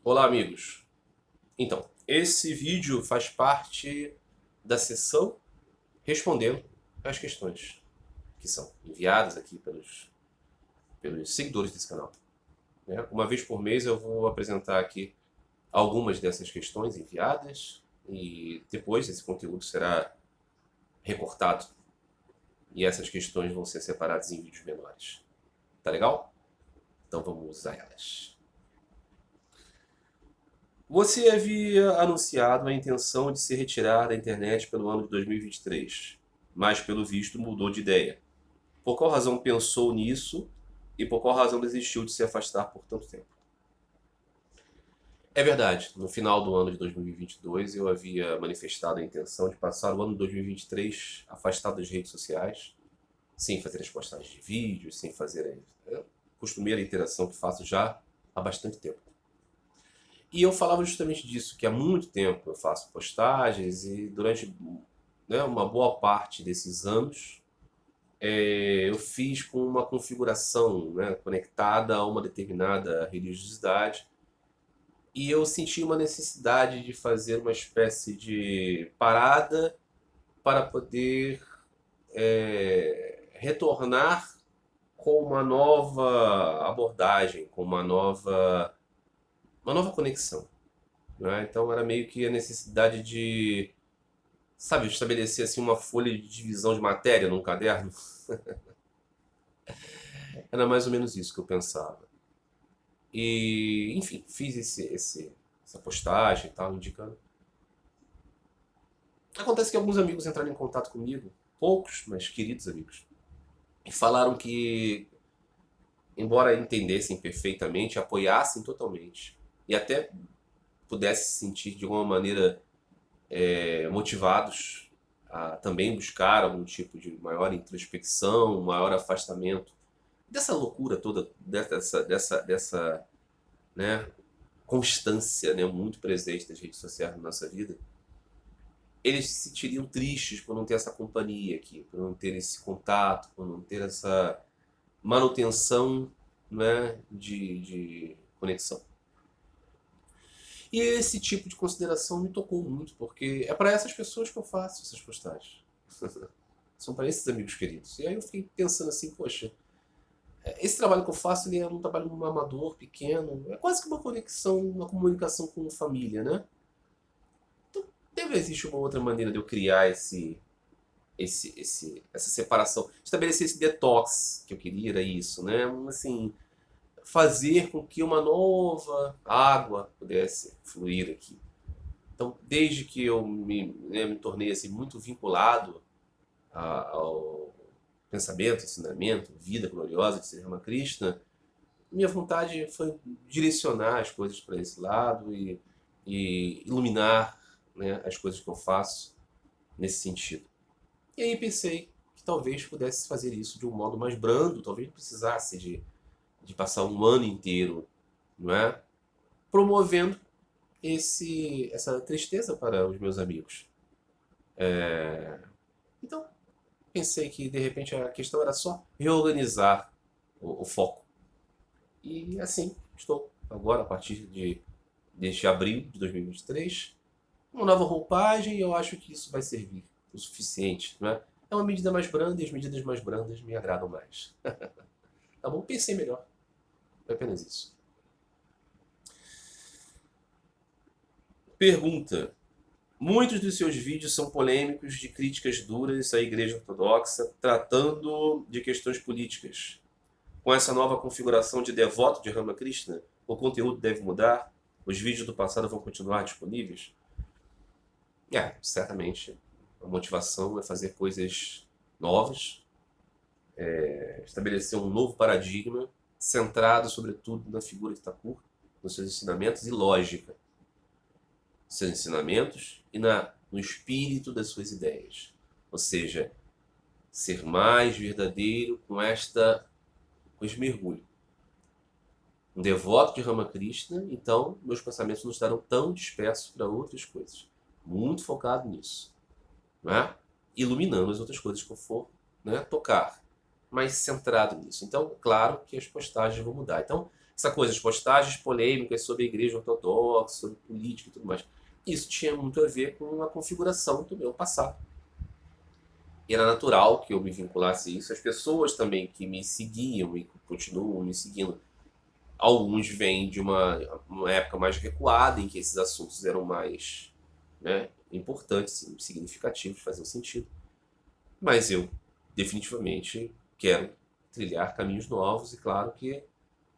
Olá, amigos. Então, esse vídeo faz parte da sessão respondendo às questões que são enviadas aqui pelos seguidores desse canal, né? Uma vez por mês eu vou apresentar aqui algumas dessas questões enviadas e depois esse conteúdo será recortado e essas questões vão ser separadas em vídeos menores. Tá legal? Então vamos a elas. Você havia anunciado a intenção de se retirar da internet pelo ano de 2023, mas pelo visto mudou de ideia. Por qual razão pensou nisso e por qual razão desistiu de se afastar por tanto tempo? É verdade, no final do ano de 2022 eu havia manifestado a intenção de passar o ano de 2023 afastado das redes sociais, sem fazer as postagens de vídeos, sem fazer a costumeira interação que faço já há bastante tempo. E eu falava justamente disso, que há muito tempo eu faço postagens e durante, né, uma boa parte desses anos eu fiz com uma configuração, né, conectada a uma determinada religiosidade e eu senti uma necessidade de fazer uma espécie de parada para poder retornar com uma nova abordagem, com uma nova conexão, né? Então era meio que a necessidade de, sabe, estabelecer assim uma folha de divisão de matéria num caderno. Era mais ou menos isso que eu pensava. E, enfim, fiz essa postagem e tal, indicando. Acontece que alguns amigos entraram em contato comigo, poucos, mas queridos amigos, e falaram que, embora entendessem perfeitamente, apoiassem totalmente, e até pudessem se sentir de alguma maneira motivados a também buscar algum tipo de maior introspecção, maior afastamento dessa loucura toda, dessa né, constância, né, muito presente das redes sociais na nossa vida. Eles se sentiriam tristes por não ter essa companhia aqui, por não ter esse contato, por não ter essa manutenção, né, de conexão. E esse tipo de consideração me tocou muito, porque é para essas pessoas que eu faço essas postagens. São para esses amigos queridos. E aí eu fiquei pensando assim, poxa, esse trabalho que eu faço ele é um trabalho amador, pequeno, é quase que uma conexão, uma comunicação com família, né? Então deve existir uma outra maneira de eu criar essa separação, estabelecer esse detox que eu queria, era isso, né? Assim, fazer com que uma nova água pudesse fluir aqui. Então, desde que eu me tornei assim, muito vinculado ao pensamento, ensinamento, vida gloriosa de Sri Ramakrishna, minha vontade foi direcionar as coisas para esse lado e iluminar, né, as coisas que eu faço nesse sentido. E aí pensei que talvez pudesse fazer isso de um modo mais brando, talvez não precisasse de passar um ano inteiro, não é, promovendo essa tristeza para os meus amigos. Então, pensei que de repente a questão era só reorganizar o foco. E assim estou agora, a partir deste abril de 2023, uma nova roupagem e eu acho que isso vai servir o suficiente, não é? É uma medida mais branda e as medidas mais brandas me agradam mais. Tá bom? Pensei melhor. É apenas isso. Pergunta. Muitos dos seus vídeos são polêmicos de críticas duras à Igreja Ortodoxa, tratando de questões políticas. Com essa nova configuração de devoto de Ramakrishna, o conteúdo deve mudar? Os vídeos do passado vão continuar disponíveis? Certamente. A motivação é fazer coisas novas, estabelecer um novo paradigma, centrado sobretudo na figura de Thakur, nos seus ensinamentos e lógica. Seus ensinamentos e no espírito das suas ideias. Ou seja, ser mais verdadeiro com esse mergulho. Um devoto de Ramakrishna, então meus pensamentos não estarão tão dispersos para outras coisas. Muito focado nisso, não é? Iluminando as outras coisas que eu for, né, tocar, mas centrado nisso. Então, claro que as postagens vão mudar. Então, essa coisa, as postagens polêmicas sobre a igreja ortodoxa, sobre política e tudo mais. Isso tinha muito a ver com a configuração do meu passado. E era natural que eu me vinculasse a isso. As pessoas também que me seguiam e continuam me seguindo, alguns vêm de uma época mais recuada, em que esses assuntos eram mais, né, importantes, significativos, faziam sentido. Mas eu definitivamente quero trilhar caminhos novos e claro que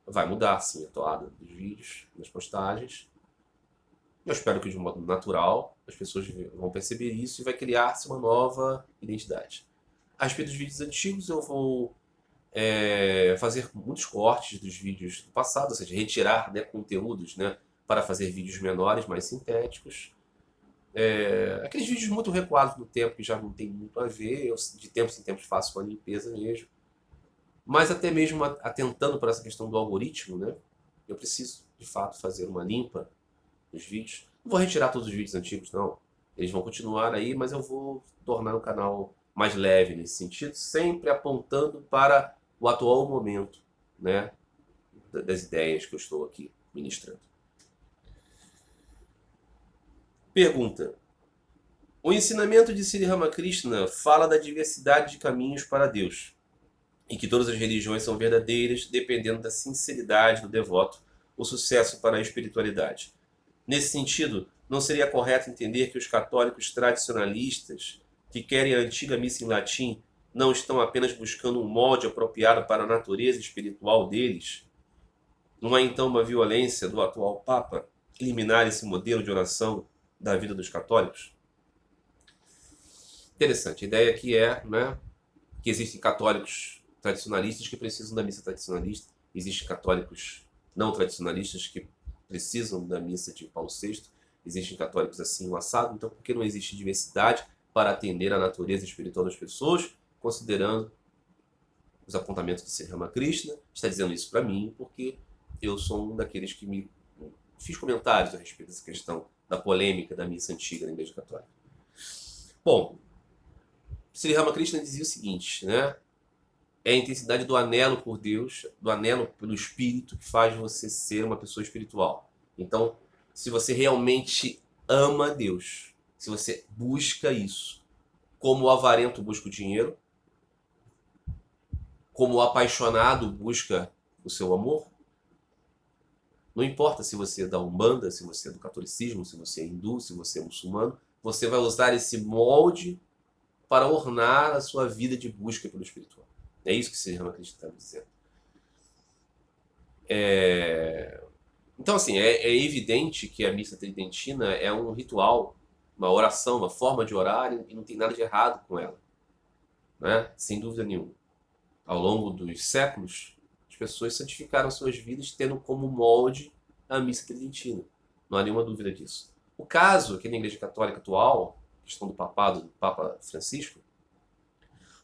vai mudar sim a toada dos vídeos, das postagens. Eu espero que de um modo natural as pessoas vão perceber isso e vai criar-se uma nova identidade. A respeito dos vídeos antigos, eu vou fazer muitos cortes dos vídeos do passado, ou seja, retirar, né, conteúdos, né, para fazer vídeos menores, mais sintéticos. Aqueles vídeos muito recuados no tempo que já não tem muito a ver, eu de tempos em tempos faço uma limpeza mesmo. Mas até mesmo atentando para essa questão do algoritmo, né, eu preciso, de fato, fazer uma limpa dos vídeos. Não vou retirar todos os vídeos antigos, não. Eles vão continuar aí, mas eu vou tornar o canal mais leve nesse sentido, sempre apontando para o atual momento, né, das ideias que eu estou aqui ministrando. Pergunta. O ensinamento de Sri Ramakrishna fala da diversidade de caminhos para Deus e que todas as religiões são verdadeiras dependendo da sinceridade do devoto, o sucesso para a espiritualidade. Nesse sentido, não seria correto entender que os católicos tradicionalistas que querem a antiga missa em latim não estão apenas buscando um molde apropriado para a natureza espiritual deles? Não há então uma violência do atual Papa eliminar esse modelo de oração da vida dos católicos? Interessante. A ideia aqui é, né, que existem católicos tradicionalistas que precisam da missa tradicionalista, existem católicos não tradicionalistas que precisam da missa de Paulo VI, existem católicos assim, o assado, então por que não existe diversidade para atender à natureza espiritual das pessoas, considerando os apontamentos de Sri Ramakrishna? Está dizendo isso para mim porque eu sou um daqueles que fiz comentários a respeito dessa questão da polêmica da missa antiga na Igreja Católica. Bom, Sri Ramakrishna dizia o seguinte, né? É a intensidade do anelo por Deus, do anelo pelo Espírito, que faz você ser uma pessoa espiritual. Então, se você realmente ama Deus, se você busca isso, como o avarento busca o dinheiro, como o apaixonado busca o seu amor, não importa se você é da Umbanda, se você é do catolicismo, se você é hindu, se você é muçulmano, você vai usar esse molde para ornar a sua vida de busca pelo espiritual. É isso que Sri Ramakrishna está dizendo. Então, assim, é evidente que a missa tridentina é um ritual, uma oração, uma forma de orar, e não tem nada de errado com ela, né? Sem dúvida nenhuma. Ao longo dos séculos, as pessoas santificaram suas vidas tendo como molde a missa tridentina. Não há nenhuma dúvida disso. O caso aqui na Igreja Católica atual, questão do papado do Papa Francisco,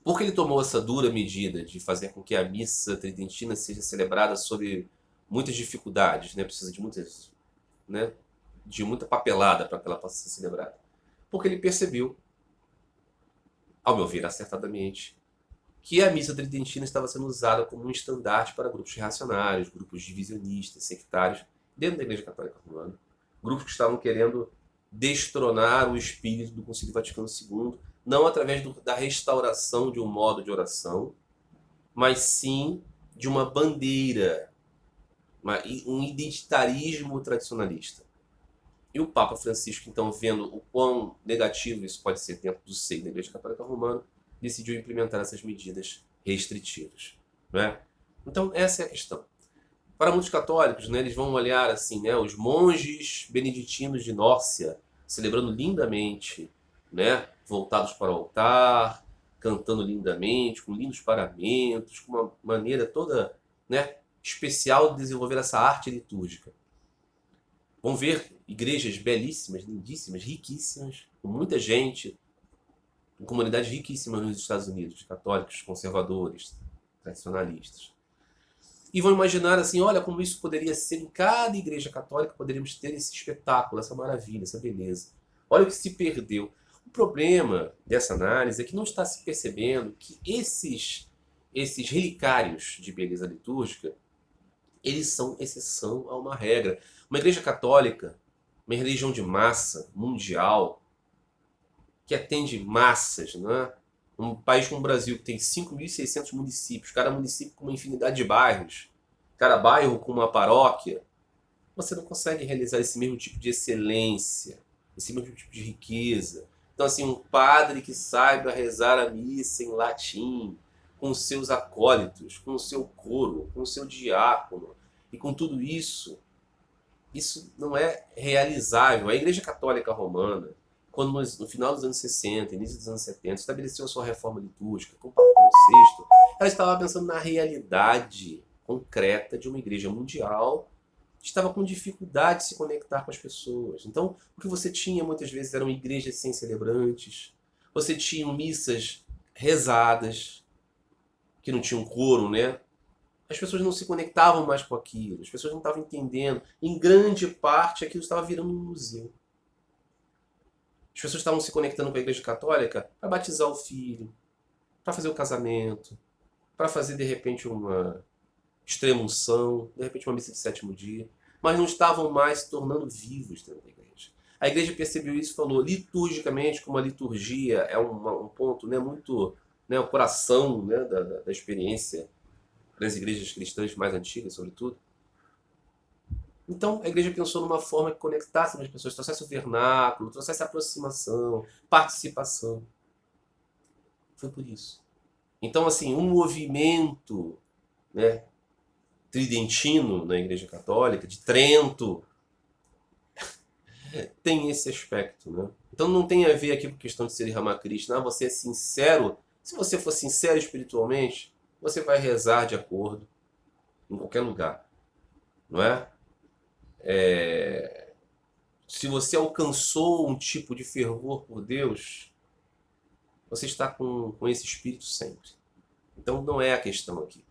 porque ele tomou essa dura medida de fazer com que a missa tridentina seja celebrada sob muitas dificuldades, né? Precisa de muita papelada para que ela possa ser celebrada. Porque ele percebeu, ao meu ver acertadamente, que a missa tridentina estava sendo usada como um estandarte para grupos reacionários, grupos divisionistas, sectários, dentro da Igreja Católica Romana, grupos que estavam querendo destronar o espírito do Concílio Vaticano II, não através da restauração de um modo de oração, mas sim de uma bandeira, um identitarismo tradicionalista. E o Papa Francisco, então, vendo o quão negativo isso pode ser dentro do seio da Igreja Católica Romana, decidiu implementar essas medidas restritivas, né? Então, essa é a questão. Para muitos católicos, né, eles vão olhar assim, né, os monges beneditinos de Nórcia, celebrando lindamente, né, voltados para o altar, cantando lindamente, com lindos paramentos, com uma maneira toda, né, especial de desenvolver essa arte litúrgica. Vão ver igrejas belíssimas, lindíssimas, riquíssimas, com muita gente, com comunidades riquíssimas nos Estados Unidos, católicos, conservadores, tradicionalistas. E vão imaginar assim, olha como isso poderia ser em cada igreja católica, poderíamos ter esse espetáculo, essa maravilha, essa beleza. Olha o que se perdeu. O problema dessa análise é que não está se percebendo que esses relicários de beleza litúrgica, Eles são exceção a uma regra. Uma igreja católica, uma religião de massa, mundial, que atende massas, né? Um país como o Brasil, que tem 5.600 municípios, cada município com uma infinidade de bairros, cada bairro com uma paróquia, você não consegue realizar esse mesmo tipo de excelência, esse mesmo tipo de riqueza. Então, assim, um padre que saiba rezar a missa em latim, com os seus acólitos, com o seu coro, com o seu diácono, e com tudo isso, isso não é realizável. A Igreja Católica Romana, quando no final dos anos 60, início dos anos 70, estabeleceu a sua reforma litúrgica com o Papa Paulo VI, ela estava pensando na realidade concreta de uma igreja mundial que estava com dificuldade de se conectar com as pessoas. Então, o que você tinha muitas vezes eram igrejas sem celebrantes, você tinha missas rezadas, que não tinham coro, né? As pessoas não se conectavam mais com aquilo, as pessoas não estavam entendendo. Em grande parte, aquilo estava virando um museu. As pessoas estavam se conectando com a Igreja Católica para batizar o filho, para fazer o casamento, para fazer, de repente, uma extrema-unção, de repente, uma missa de sétimo dia, mas não estavam mais se tornando vivos dentro da igreja. A igreja percebeu isso e falou, liturgicamente, como a liturgia é um ponto, né, muito, né, o coração, né, da experiência das igrejas cristãs mais antigas, sobretudo. Então, a igreja pensou numa forma que conectasse as pessoas, trouxesse o vernáculo, trouxesse aproximação, participação. Foi por isso. Então, assim, um movimento, né, tridentino na Igreja Católica, de Trento, tem esse aspecto, né? Então não tem a ver aqui com a questão de ser Ramakrishna. Você é sincero. Se você for sincero espiritualmente, você vai rezar de acordo em qualquer lugar, não é? Se você alcançou um tipo de fervor por Deus, você está com esse espírito sempre. Então não é a questão aqui.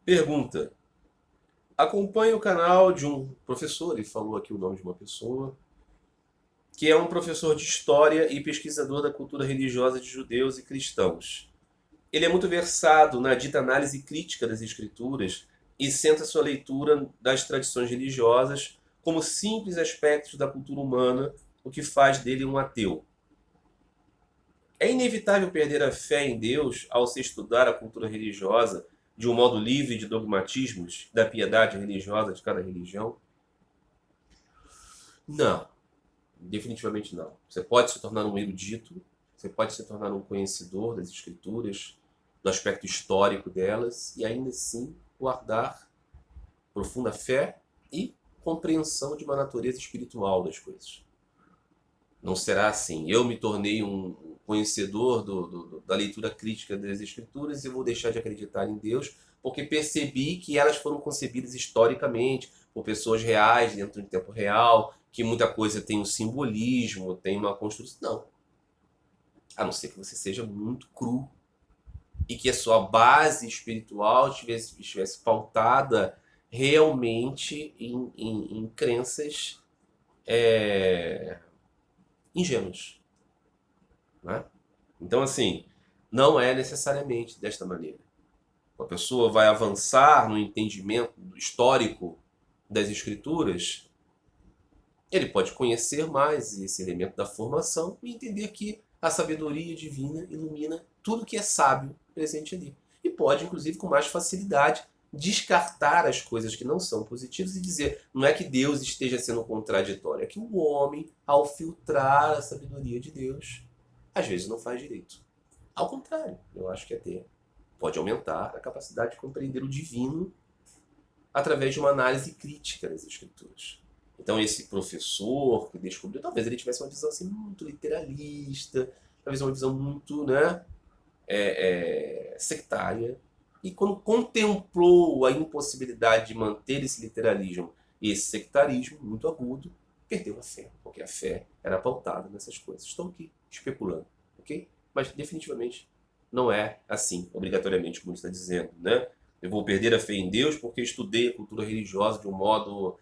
Pergunta. Acompanhe o canal de um professor, ele falou aqui o nome de uma pessoa, que é um professor de história e pesquisador da cultura religiosa de judeus e cristãos. Ele é muito versado na dita análise crítica das escrituras e centra sua leitura das tradições religiosas como simples aspectos da cultura humana, o que faz dele um ateu. É inevitável perder a fé em Deus ao se estudar a cultura religiosa de um modo livre de dogmatismos da piedade religiosa de cada religião? Não, definitivamente não. Você pode se tornar um erudito, você pode se tornar um conhecedor das escrituras, do aspecto histórico delas, e ainda assim guardar profunda fé e compreensão de uma natureza espiritual das coisas. Não será assim, eu me tornei um conhecedor da leitura crítica das escrituras e vou deixar de acreditar em Deus porque percebi que elas foram concebidas historicamente por pessoas reais, dentro de tempo real, que muita coisa tem um simbolismo, tem uma construção. Não. A não ser que você seja muito cru e que a sua base espiritual estivesse pautada realmente em crenças ingênuos. Né? Então, assim, não é necessariamente desta maneira. Uma pessoa vai avançar no entendimento histórico das escrituras, ele pode conhecer mais esse elemento da formação e entender que a sabedoria divina ilumina tudo que é sábio presente ali. E pode, inclusive, com mais facilidade, descartar as coisas que não são positivas e dizer, não é que Deus esteja sendo contraditório, é que o homem, ao filtrar a sabedoria de Deus, às vezes não faz direito. Ao contrário, eu acho que até pode aumentar a capacidade de compreender o divino através de uma análise crítica das escrituras. Então esse professor que descobriu, talvez ele tivesse uma visão assim, muito literalista, talvez uma visão muito, né, sectária, e quando contemplou a impossibilidade de manter esse literalismo e esse sectarismo muito agudo, perdeu a fé, porque a fé era pautada nessas coisas. Estou aqui especulando, ok? Mas definitivamente não é assim, obrigatoriamente, como ele está dizendo, né? Eu vou perder a fé em Deus porque estudei a cultura religiosa de um modo,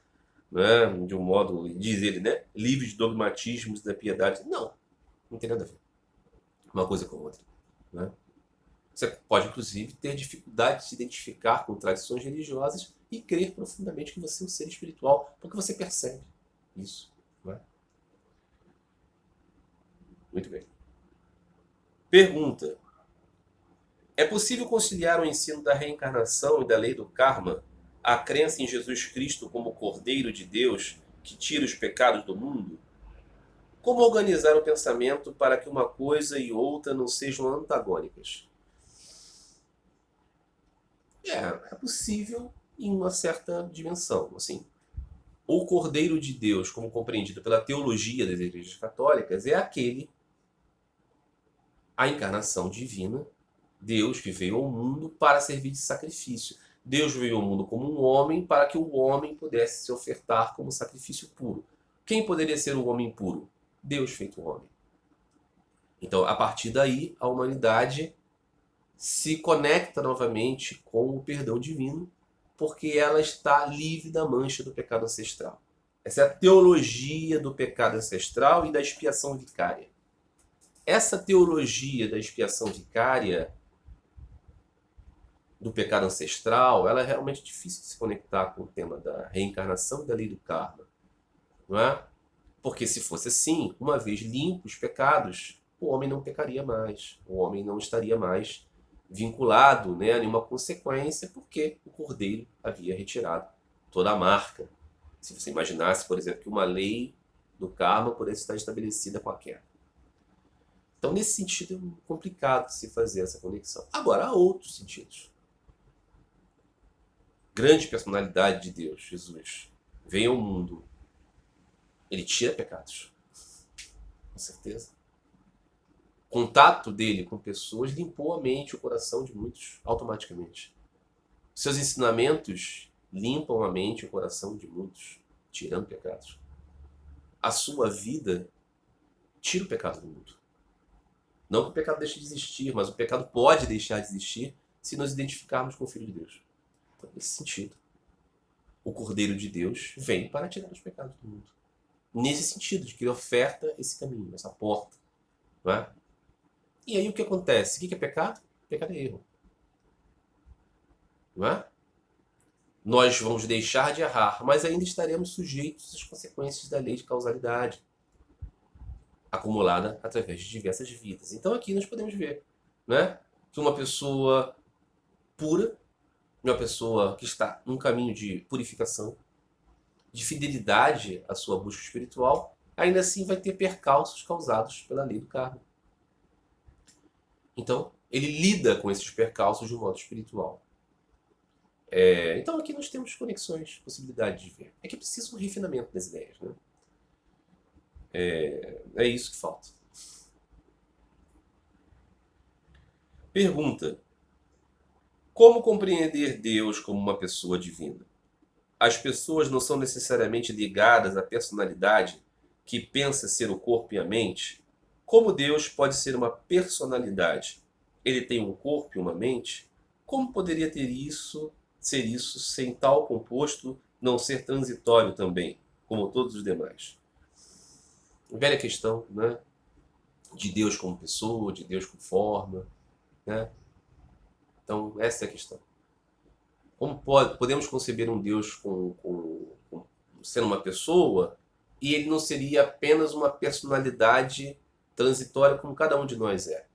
né, diz ele, né, livre de dogmatismos da piedade. Não, não tem nada a ver uma coisa com a outra, né? Você pode, inclusive, ter dificuldade de se identificar com tradições religiosas e crer profundamente que você é um ser espiritual, porque você percebe isso. Não é? Muito bem. Pergunta: é possível conciliar o ensino da reencarnação e da lei do karma, a crença em Jesus Cristo como o Cordeiro de Deus que tira os pecados do mundo? Como organizar o pensamento para que uma coisa e outra não sejam antagônicas? É possível em uma certa dimensão. Assim, o Cordeiro de Deus, como compreendido pela teologia das igrejas católicas, é a encarnação divina, Deus que veio ao mundo para servir de sacrifício. Deus veio ao mundo como um homem para que o homem pudesse se ofertar como sacrifício puro. Quem poderia ser o homem puro? Deus feito homem. Então, a partir daí, a humanidade se conecta novamente com o perdão divino, porque ela está livre da mancha do pecado ancestral. Essa é a teologia do pecado ancestral e da expiação vicária. Essa teologia da expiação vicária, do pecado ancestral, ela é realmente difícil de se conectar com o tema da reencarnação e da lei do karma. Não é? Porque se fosse assim, uma vez limpos os pecados, o homem não pecaria mais. O homem não estaria mais vinculado, né, a nenhuma consequência, porque o Cordeiro havia retirado toda a marca. Se você imaginasse, por exemplo, que uma lei do karma pudesse estar estabelecida com a queda. Então, nesse sentido, é complicado se fazer essa conexão. Agora, há outros sentidos. Grande personalidade de Deus, Jesus, vem ao mundo. Ele tira pecados. Com certeza. O contato dele com pessoas limpou a mente e o coração de muitos automaticamente. Seus ensinamentos limpam a mente e o coração de muitos, tirando pecados. A sua vida tira o pecado do mundo. Não que o pecado deixe de existir, mas o pecado pode deixar de existir se nos identificarmos com o Filho de Deus. Então, nesse sentido, o Cordeiro de Deus vem para tirar os pecados do mundo. Nesse sentido, de que ele oferta esse caminho, essa porta. Não é? E aí o que acontece? O que é pecado? Pecado é erro. Não é? Nós vamos deixar de errar, mas ainda estaremos sujeitos às consequências da lei de causalidade, acumulada através de diversas vidas. Então aqui nós podemos ver, né, que uma pessoa pura, uma pessoa que está num caminho de purificação, de fidelidade à sua busca espiritual, ainda assim vai ter percalços causados pela lei do karma. Então, ele lida com esses percalços de um modo espiritual. Então aqui nós temos conexões, possibilidade de ver. É que é preciso um refinamento das ideias, né? É isso que falta. Pergunta: como compreender Deus como uma pessoa divina? As pessoas não são necessariamente ligadas à personalidade que pensa ser o corpo e a mente? Como Deus pode ser uma personalidade? Ele tem um corpo e uma mente? Como poderia ser isso sem tal composto não ser transitório também, como todos os demais? Velha questão, né? De Deus como pessoa, de Deus como forma, né? Então, essa é a questão. Como podemos conceber um Deus sendo uma pessoa e ele não seria apenas uma personalidade transitória como cada um de nós é?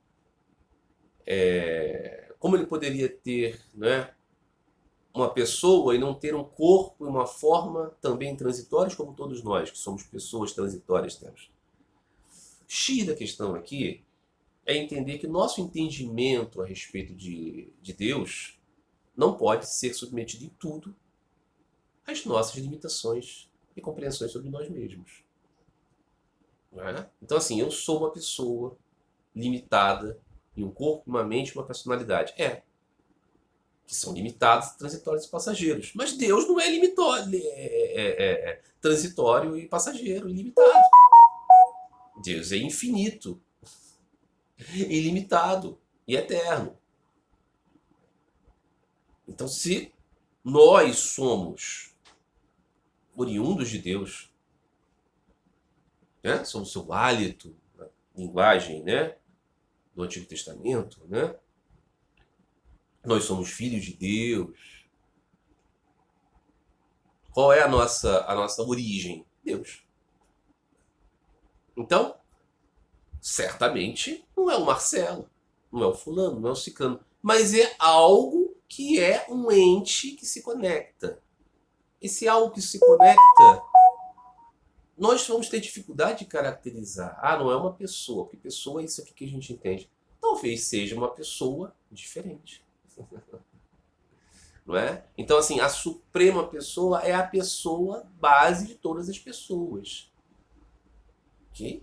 Como ele poderia ter, né, uma pessoa e não ter um corpo e uma forma também transitórios como todos nós, que somos pessoas transitórias temos? O X da questão aqui é entender que nosso entendimento a respeito de Deus não pode ser submetido em tudo às nossas limitações e compreensões sobre nós mesmos. Não é? Então, assim, eu sou uma pessoa limitada em um corpo, uma mente e uma personalidade. Que são limitados, transitórios e passageiros. Mas Deus não é transitório e passageiro, ilimitado. Deus é infinito, ilimitado e eterno. Então, se nós somos oriundos de Deus, né? Somos o seu hálito, a linguagem, né, do Antigo Testamento, né? Nós somos filhos de Deus. Qual é a nossa origem? Deus. Então, certamente, não é o Marcelo, não é o fulano, não é o ciclano, mas é algo que é um ente que se conecta. Esse algo que se conecta, nós vamos ter dificuldade de caracterizar. Ah, não é uma pessoa, porque pessoa é isso aqui que a gente entende. Talvez seja uma pessoa diferente. Não é? Então, assim, a suprema pessoa é a pessoa base de todas as pessoas. Ok?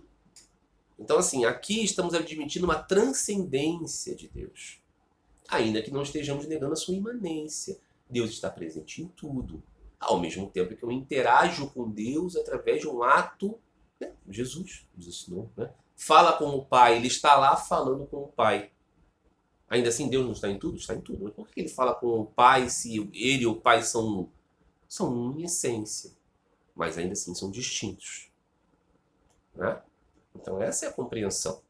Então, assim, aqui estamos admitindo uma transcendência de Deus. Ainda que não estejamos negando a sua imanência. Deus está presente em tudo. Ao mesmo tempo que eu interajo com Deus através de um ato, né? Jesus nos ensinou, né? Fala com o Pai, ele está lá falando com o Pai. Ainda assim, Deus não está em tudo? Está em tudo. Mas por que ele fala com o Pai se ele e o Pai são um em essência? Mas ainda assim são distintos. Né? Então essa é a compreensão.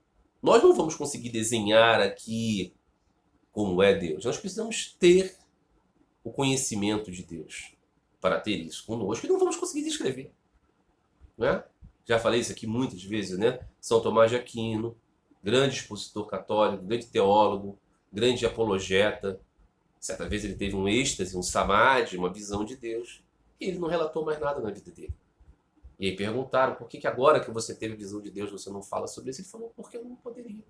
Nós não vamos conseguir desenhar aqui como é Deus. Nós precisamos ter o conhecimento de Deus para ter isso conosco e não vamos conseguir descrever. Né? Já falei isso aqui muitas vezes, né? São Tomás de Aquino, grande expositor católico, grande teólogo, grande apologeta. Certa vez ele teve um êxtase, um samadhi, uma visão de Deus, e ele não relatou mais nada na vida dele. E aí perguntaram, por que agora que você teve a visão de Deus você não fala sobre isso? Ele falou, porque eu não poderia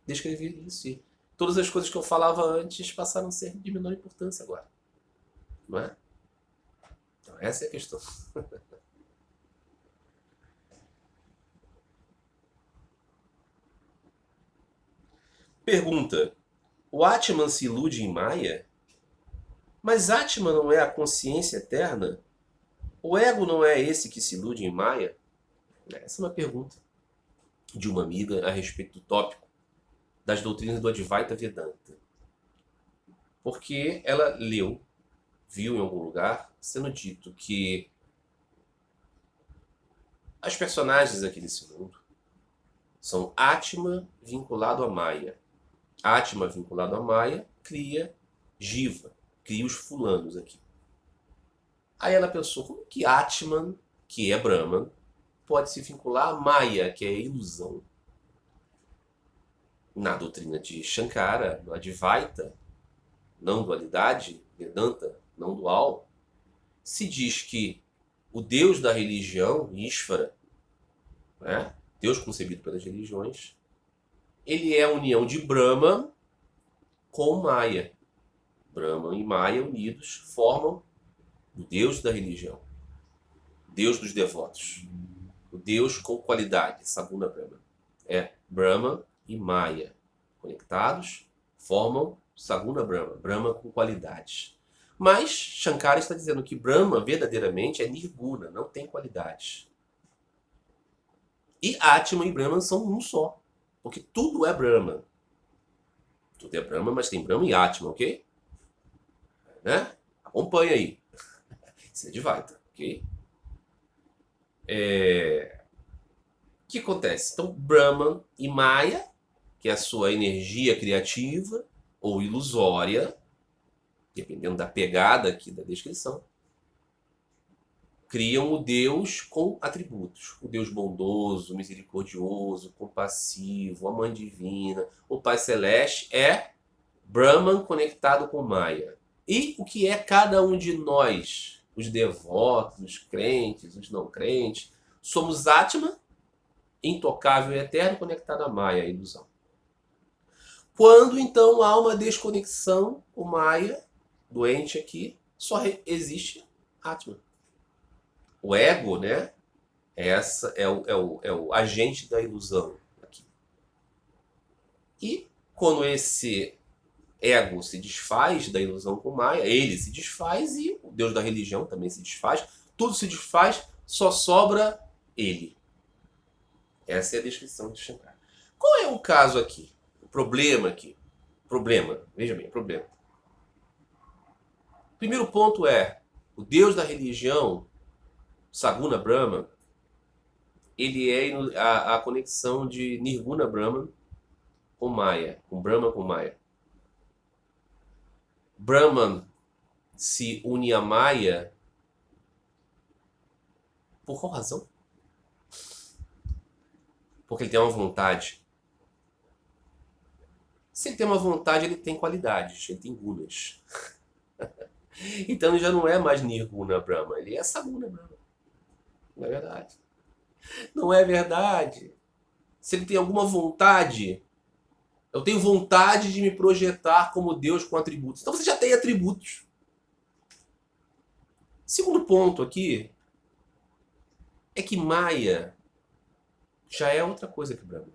descrever isso. E todas as coisas que eu falava antes passaram a ser de menor importância agora. Não é? Então essa é a questão. Pergunta, o Atman se ilude em Maya? Mas Atman não é a consciência eterna? O ego não é esse que se ilude em Maya? Essa é uma pergunta de uma amiga a respeito do tópico das doutrinas do Advaita Vedanta. Porque ela viu em algum lugar, sendo dito que as personagens aqui nesse mundo são Atma vinculado a Maya. Atma vinculado a Maya cria Jiva, cria os fulanos aqui. Aí ela pensou, como que Atman, que é Brahman, pode se vincular a Maya, que é a ilusão? Na doutrina de Shankara, no Advaita, não dualidade, Vedanta, não dual, se diz que o Deus da religião, Ishvara, né, Deus concebido pelas religiões, ele é a união de Brahman com Maya. Brahman e Maya unidos formam o Deus da religião, o Deus dos devotos, o Deus com qualidade, Saguna Brahman. É Brahman e Maya conectados formam Saguna Brahma, Brahma com qualidades. Mas Shankara está dizendo que Brahma verdadeiramente é Nirguna, não tem qualidades. E Atman e Brahman são um só, porque tudo é Brahma. Tudo é Brahma, mas tem Brahma e Atman, ok? Né? Acompanha aí. Isso é Advaita, ok? O que acontece? Então, Brahman e Maya, que é a sua energia criativa ou ilusória, dependendo da pegada aqui da descrição, criam o Deus com atributos. O Deus bondoso, misericordioso, compassivo, a Mãe Divina, o Pai Celeste é Brahman conectado com Maya. E o que é cada um de nós, os devotos, os crentes, os não crentes? Somos Atman, intocável e eterno, conectado a Maya, a ilusão. Quando então há uma desconexão, o Maya, doente aqui, só existe Atman. O ego, né? Essa é o agente da ilusão aqui. E quando esse ego se desfaz da ilusão com Maya, ele se desfaz e o Deus da religião também se desfaz. Tudo se desfaz, só sobra ele. Essa é a descrição de Shankara. Qual é o caso aqui? O problema aqui? Problema, veja bem, problema. Primeiro ponto é, o Deus da religião, Saguna Brahman, ele é a conexão de Nirguna Brahman com Maya, com Brahma com Maya. Brahman se une a Maya, por qual razão? Porque ele tem uma vontade. Se ele tem uma vontade, ele tem qualidades, ele tem gunas. Então ele já não é mais Nirguna Brahma, ele é Saguna Brahma. Não é verdade. Não é verdade. Se ele tem alguma vontade, eu tenho vontade de me projetar como Deus com atributos. Então você já tem atributos. Segundo ponto aqui é que Maya já é outra coisa que Brahma.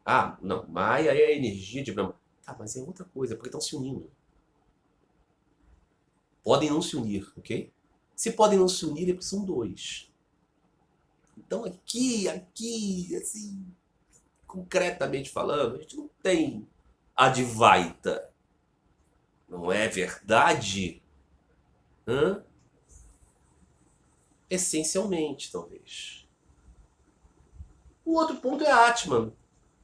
Ah, não, Maya é a energia de Brahma. Tá, mas é outra coisa, porque estão se unindo. Podem não se unir, ok? Se podem não se unir é porque são dois. Então aqui, assim, concretamente falando, a gente não tem Advaita. Não é verdade? Hã? Essencialmente, talvez. O outro ponto é Atman.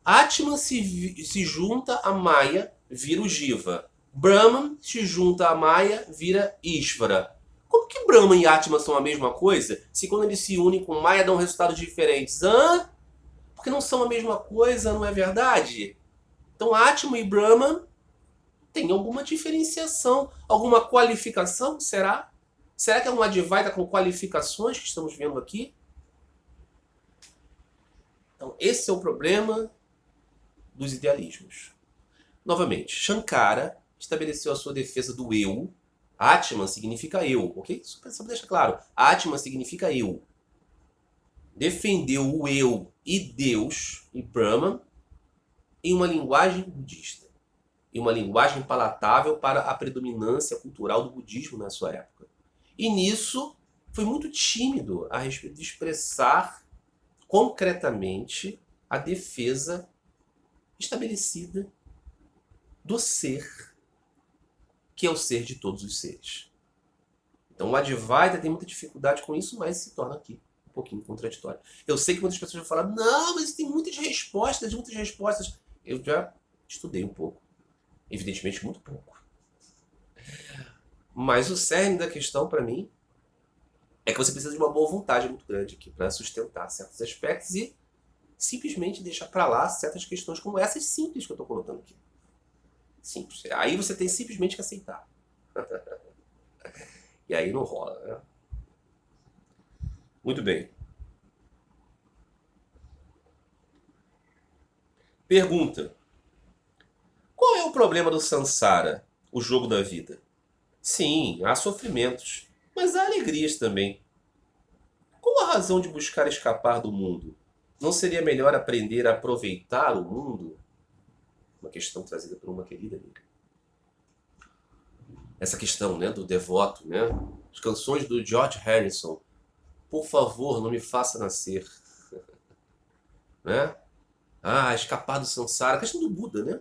Atman se junta a Maya, vira o Jiva. Brahman se junta a Maya, vira Ishvara. Como que Brahman e Atman são a mesma coisa? Se quando eles se unem com Maya dão resultados diferentes? Hã? Porque não são a mesma coisa, não é verdade? Então Atman e Brahman têm alguma diferenciação, alguma qualificação, será? Será que é uma Advaita com qualificações que estamos vendo aqui? Então esse é o problema dos idealismos. Novamente, Shankara estabeleceu a sua defesa do eu. Atman significa eu, ok? Só para deixar claro. Atman significa eu. Defendeu o eu e Deus e Brahman em uma linguagem budista. Em uma linguagem palatável para a predominância cultural do budismo na sua época. E nisso foi muito tímido a respeito de expressar concretamente a defesa estabelecida do ser, que é o ser de todos os seres. Então o Advaita tem muita dificuldade com isso, mas se torna aqui um pouquinho contraditório. Eu sei que muitas pessoas vão falar, não, mas tem muitas respostas. Eu já estudei um pouco. Evidentemente, muito pouco. Mas o cerne da questão, para mim, é que você precisa de uma boa vontade muito grande aqui para sustentar certos aspectos e simplesmente deixar para lá certas questões como essas simples que eu estou colocando aqui. Simples. Aí você tem simplesmente que aceitar. E aí não rola, né? Muito bem. Pergunta. Qual é o problema do samsara, o jogo da vida? Sim, há sofrimentos, mas há alegrias também. Qual a razão de buscar escapar do mundo? Não seria melhor aprender a aproveitar o mundo? Uma questão trazida por uma querida amiga. Essa questão, né, do devoto, né? As canções do George Harrison. Por favor, não me faça nascer. Né? Ah, escapar do samsara. A questão do Buda, né?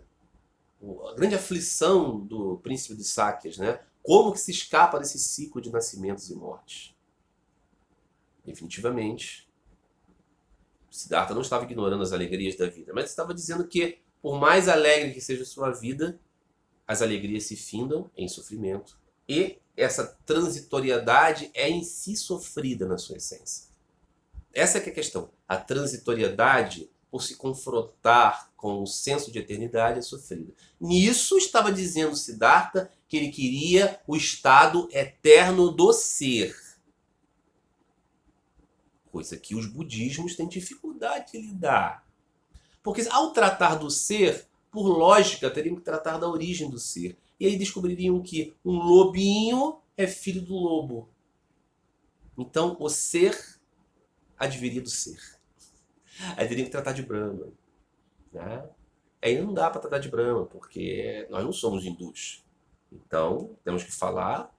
A grande aflição do príncipe de Sáquias, né? Como que se escapa desse ciclo de nascimentos e mortes? Definitivamente, Siddhartha não estava ignorando as alegrias da vida, mas estava dizendo que, por mais alegre que seja a sua vida, as alegrias se findam em sofrimento. E essa transitoriedade é em si sofrida na sua essência. Essa é que é a questão. A transitoriedade, por se confrontar com o senso de eternidade, é sofrida. Nisso estava dizendo Siddhartha que ele queria o estado eterno do ser. Coisa que os budismos têm dificuldade de lidar. Porque ao tratar do ser, por lógica, teriam que tratar da origem do ser. E aí descobririam que um lobinho é filho do lobo. Então, o ser adviria do ser. Aí teriam que tratar de Brahma. Né? Aí não dá para tratar de Brahma, porque nós não somos hindus. Então, temos que falar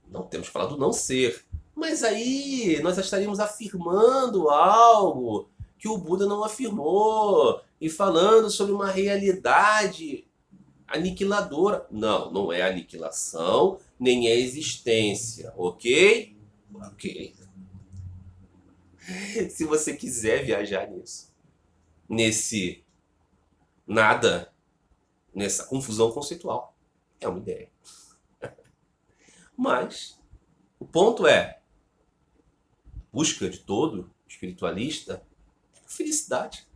do não ser. Mas aí nós estaríamos afirmando algo que o Buda não afirmou e falando sobre uma realidade aniquiladora. Não, não é aniquilação, nem é existência, ok? Ok. Se você quiser viajar nesse nada, nessa confusão conceitual, É uma ideia. Mas o ponto é, busca de todo espiritualista é por felicidade,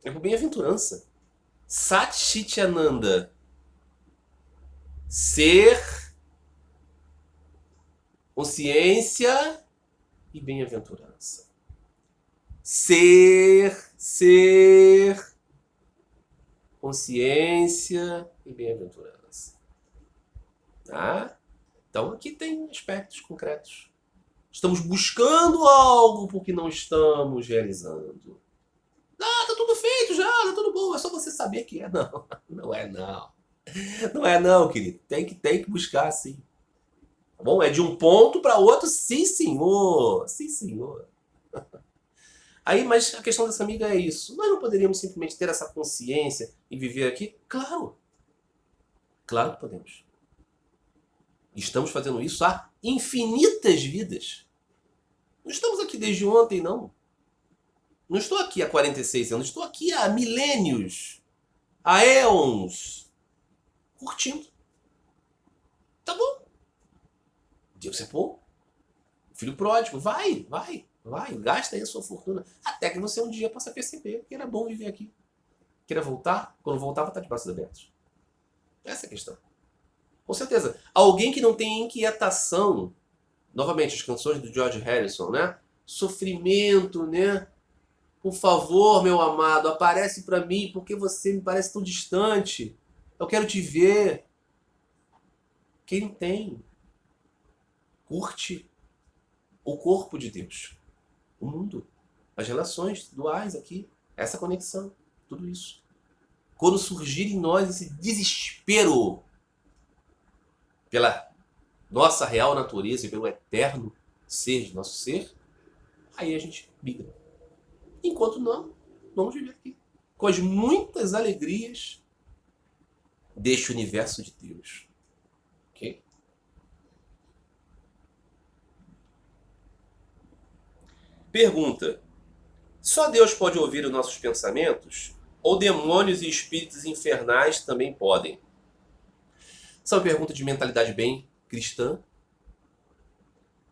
é por bem-aventurança. Sat Chit Ananda, ser, consciência e bem-aventurança. Ser, consciência e bem-aventurança. Tá? Então aqui tem aspectos concretos. Estamos buscando algo porque não estamos realizando. Ah, tá tudo feito já, tá tudo bom, é só você saber que é. Não, não é não. Não é não, querido. Tem que buscar sim. Tá bom? É de um ponto para outro, sim senhor. Sim senhor. Aí, mas a questão dessa amiga é isso. Nós não poderíamos simplesmente ter essa consciência e viver aqui? Claro. Claro que podemos. Estamos fazendo isso há infinitas vidas. Não estamos aqui desde ontem, não. Não estou aqui há 46 anos. Estou aqui há milênios. Há éons. Curtindo. Tá bom. Deus é bom. Filho pródigo. Vai. Gasta aí a sua fortuna. Até que você um dia possa perceber que era bom viver aqui. Queira voltar? Quando voltar, vai estar de braços abertos. Essa é a questão. Com certeza. Alguém que não tem inquietação. Novamente, as canções do George Harrison, né? Sofrimento, né? Por favor, meu amado, aparece para mim porque você me parece tão distante. Eu quero te ver. Quem não tem, curte o corpo de Deus, o mundo, as relações duais aqui, essa conexão, tudo isso. Quando surgir em nós esse desespero pela nossa real natureza e pelo eterno ser de nosso ser, aí a gente migra. Enquanto não, vamos viver aqui com as muitas alegrias deste universo de Deus. Ok? Pergunta: só Deus pode ouvir os nossos pensamentos? Ou demônios e espíritos infernais também podem? Essa é uma pergunta de mentalidade bem cristã,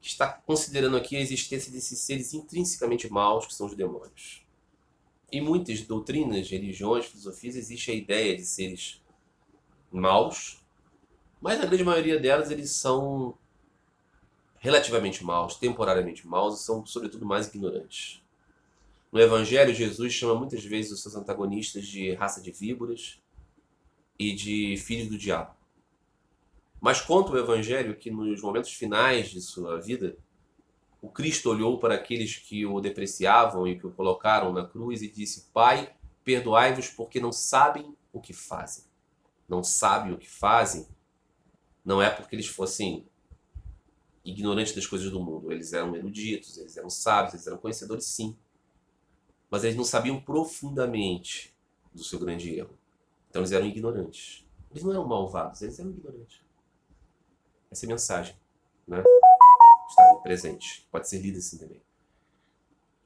que está considerando aqui a existência desses seres intrinsecamente maus, que são os demônios. Em muitas doutrinas, religiões, filosofias, existe a ideia de seres maus, mas na grande maioria delas eles são relativamente maus, temporariamente maus e são, sobretudo, mais ignorantes. No Evangelho, Jesus chama muitas vezes os seus antagonistas de raça de víboras e de filhos do diabo. Mas conta o Evangelho que nos momentos finais de sua vida, o Cristo olhou para aqueles que o depreciavam e que o colocaram na cruz e disse: Pai, perdoai-vos porque não sabem o que fazem. Não sabem o que fazem não é porque eles fossem ignorantes das coisas do mundo. Eles eram eruditos, eles eram sábios, eles eram conhecedores, sim. Mas eles não sabiam profundamente do seu grande erro. Então eles eram ignorantes. Eles não eram malvados, eles eram ignorantes. Essa é a mensagem, né? Está presente. Pode ser lida assim também.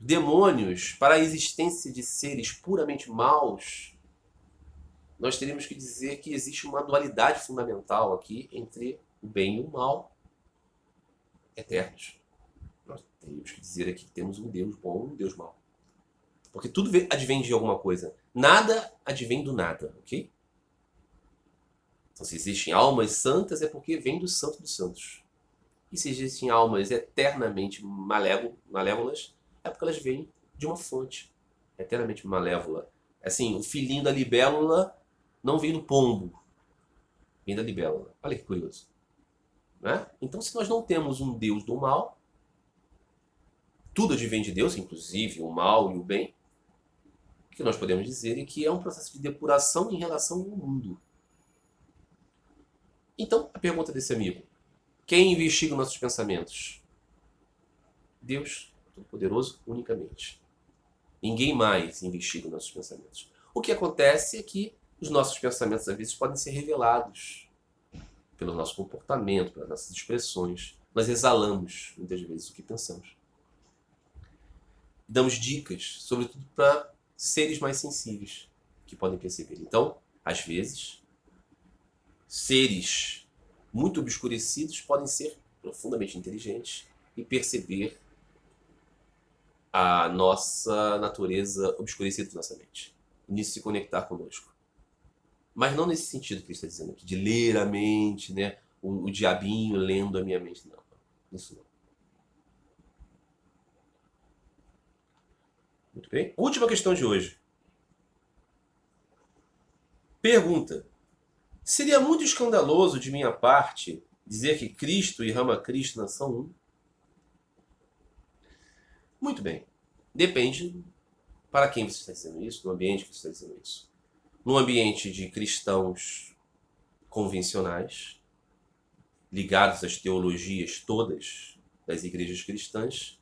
Demônios, para a existência de seres puramente maus, nós teríamos que dizer que existe uma dualidade fundamental aqui entre o bem e o mal eternos. Nós teríamos que dizer aqui que temos um Deus bom e um Deus mau. Porque tudo advém de alguma coisa. Nada advém do nada, ok? Então, se existem almas santas, é porque vem do santo dos santos. E se existem almas eternamente malévolas, é porque elas vêm de uma fonte eternamente malévola. Assim, o filhinho da libélula não vem do pombo, vem da libélula. Olha que curioso. Né? Então, se nós não temos um Deus do mal, tudo advém de Deus, inclusive o mal e o bem, o que nós podemos dizer é que é um processo de depuração em relação ao mundo. Então, a pergunta desse amigo: quem investiga nossos pensamentos? Deus, Todo-Poderoso, unicamente. Ninguém mais investiga nossos pensamentos. O que acontece é que os nossos pensamentos, às vezes, podem ser revelados pelo nosso comportamento, pelas nossas expressões. Nós exalamos, muitas vezes, o que pensamos. Damos dicas, sobretudo para seres mais sensíveis, que podem perceber. Então, às vezes, seres muito obscurecidos podem ser profundamente inteligentes e perceber a nossa natureza obscurecida de nossa mente. E nisso se conectar conosco. Mas não nesse sentido que ele está dizendo aqui, de ler a mente, né? O diabinho lendo a minha mente. Não, isso não. Muito bem. Última questão de hoje. Pergunta. Seria muito escandaloso de minha parte dizer que Cristo e Ramakrishna são um? Muito bem. Depende para quem você está dizendo isso, no ambiente que você está dizendo isso. No ambiente de cristãos convencionais, ligados às teologias todas das igrejas cristãs,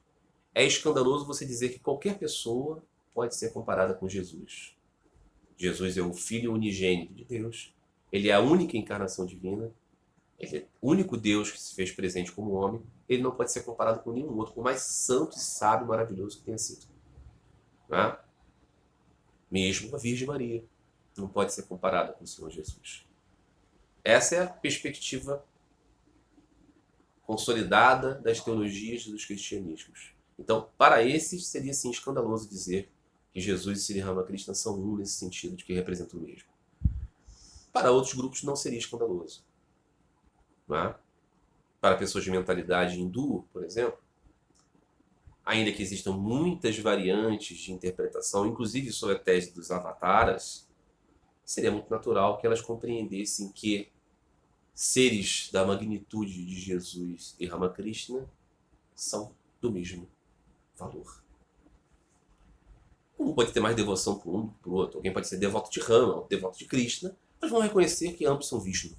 é escandaloso você dizer que qualquer pessoa pode ser comparada com Jesus. Jesus é o Filho unigênito de Deus. Ele é a única encarnação divina. Ele é o único Deus que se fez presente como homem. Ele não pode ser comparado com nenhum outro, por mais santo e sábio e maravilhoso que tenha sido. Né? Mesmo a Virgem Maria não pode ser comparada com o Senhor Jesus. Essa é a perspectiva consolidada das teologias dos cristianismos. Então, para esses, seria sim escandaloso dizer que Jesus e Sri Ramakrishna são um nesse sentido de que representam o mesmo. Para outros grupos não seria escandaloso. Não é? Para pessoas de mentalidade hindu, por exemplo, ainda que existam muitas variantes de interpretação, inclusive sobre a tese dos avataras, seria muito natural que elas compreendessem que seres da magnitude de Jesus e Ramakrishna são do mesmo valor. Um pode ter mais devoção por um, por outro. Alguém pode ser devoto de Rama, ou devoto de Krishna, mas vão reconhecer que ambos são Vishnu.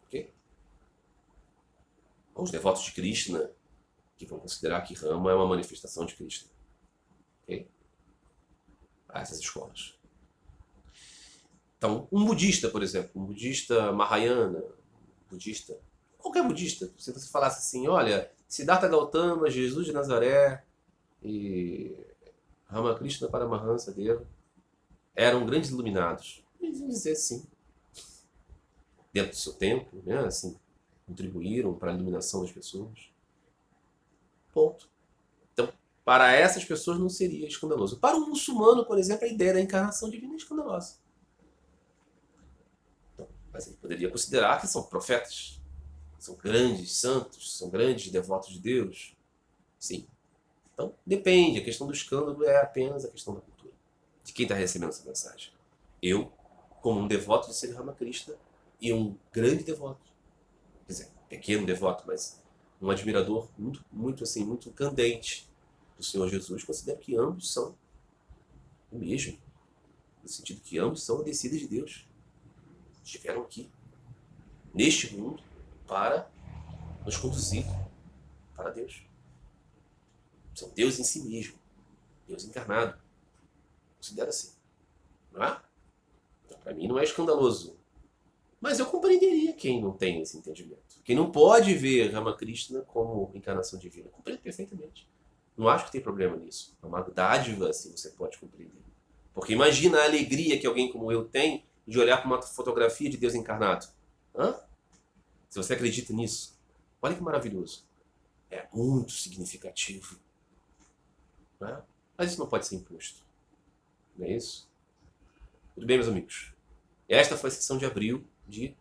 Okay? Os devotos de Krishna, que vão considerar que Rama é uma manifestação de Krishna. Okay? Há essas escolas. Então, um budista, por exemplo, um budista Mahayana, budista, qualquer budista, se você falasse assim, olha, Siddhartha Gautama, Jesus de Nazaré e Ramakrishna Paramahansa Deva eram grandes iluminados. Eles iam dizer sim. Dentro do seu tempo, né, assim, contribuíram para a iluminação das pessoas. Ponto. Então, para essas pessoas não seria escandaloso. Para um muçulmano, por exemplo, a ideia da encarnação divina é escandalosa. Então, mas ele poderia considerar que são profetas, são grandes santos, são grandes devotos de Deus. Sim. Então, depende. A questão do escândalo é apenas a questão da cultura. De quem está recebendo essa mensagem. Eu, como um devoto de Sri Ramakrishna e um grande devoto, quer dizer, pequeno devoto, mas um admirador muito candente do Senhor Jesus, considero que ambos são o mesmo. No sentido que ambos são a descida de Deus. Estiveram aqui, neste mundo, para nos conduzir para Deus. São Deus em si mesmo. Deus encarnado. Considero assim. Não é? Então, para mim não é escandaloso. Mas eu compreenderia quem não tem esse entendimento. Quem não pode ver Ramakrishna como encarnação divina. Eu compreendo perfeitamente. Não acho que tem problema nisso. É uma dádiva, assim, você pode compreender. Porque imagina a alegria que alguém como eu tem de olhar para uma fotografia de Deus encarnado. Hã? Se você acredita nisso, olha que maravilhoso. É muito significativo. Não é? Mas isso não pode ser imposto. Não é isso? Tudo bem, meus amigos? Esta foi a sessão de abril de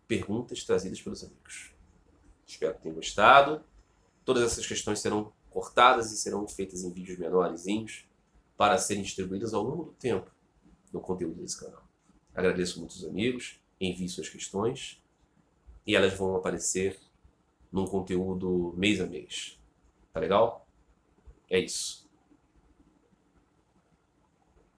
perguntas trazidas pelos amigos. Espero que tenham gostado. Todas essas questões serão cortadas e serão feitas em vídeos menorzinhos para serem distribuídas ao longo do tempo no conteúdo desse canal. Agradeço muito os amigos, enviem suas questões e elas vão aparecer num conteúdo mês a mês. Tá legal? É isso.